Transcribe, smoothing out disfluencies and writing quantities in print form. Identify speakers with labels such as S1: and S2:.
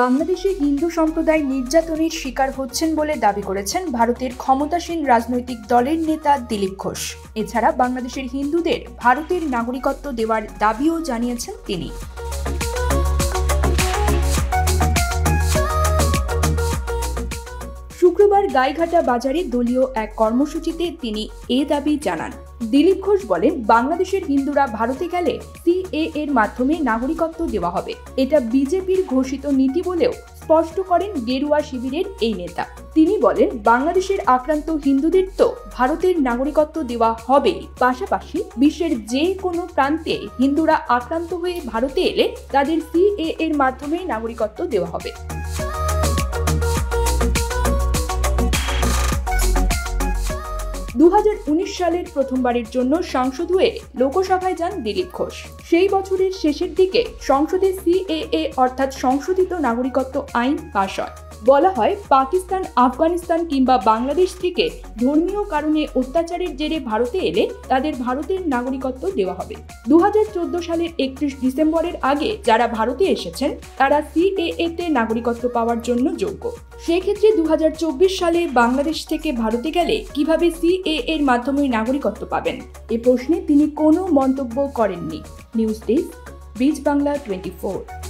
S1: বাংলাদেশে হিন্দু সম্প্রদায় নির্যাতনের শিকার হচ্ছেন বলে দাবি করেছেন ভারতের ক্ষমতাসীন রাজনৈতিক দলের নেতা দিলীপ ঘোষ। এছাড়া বাংলাদেশের হিন্দুদের ভারতের নাগরিকত্ব দেওয়ার দাবিও জানিয়েছেন তিনি। শুক্রবার গাইঘাটা বাজারে দলীয় এক কর্মসূচিতে তিনি এ দাবি জানান। দিলীপ ঘোষ বলেন, বাংলাদেশের হিন্দুরা ভারতে গেলে সিএএ এর মাধ্যমে নাগরিকত্ব দেওয়া হবে। এটা বিজেপির ঘোষিত নীতি বলেও স্পষ্ট করেন গেরুয়া শিবিরের এই নেতা। তিনি বলেন, বাংলাদেশের আক্রান্ত হিন্দুদের তো ভারতের নাগরিকত্ব দেওয়া হবেই, পাশাপাশি বিশ্বের যে কোনো প্রান্তে হিন্দুরা আক্রান্ত হয়ে ভারতে এলে তাদের সিএএ এর মাধ্যমে নাগরিকত্ব দেওয়া হবে। সালের প্রথমবারের জন্য সংসদ হয়ে লোকসভায় যান দিলীপ ঘোষ। সেই বছরের শেষের দিকে সংসদে সিএএ অর্থাৎ সংশোধিত নাগরিকত্ব আইন পাশ হয়। বলা হয়, পাকিস্তান, আফগানিস্তান কিংবা বাংলাদেশ থেকে ধর্মীয় কারণে অত্যাচারের জেরে ভারতে এলে তাদের ভারতের নাগরিকত্ব দেওয়া হবে। 2014 সালের 31 ডিসেম্বরের আগে যারা ভারতে এসেছেন তারা সিএএ তে নাগরিকত্ব পাওয়ার জন্য যোগ্য। সেক্ষেত্রে 2024 সালে বাংলাদেশ থেকে ভারতে গেলে কিভাবে সিএএ এর মাধ্যমে নাগরিকত্ব পাবেন, এ প্রশ্নে তিনি কোনো মন্তব্য করেননি। নিউজ ডেস্ক, বীজ বাংলা 24।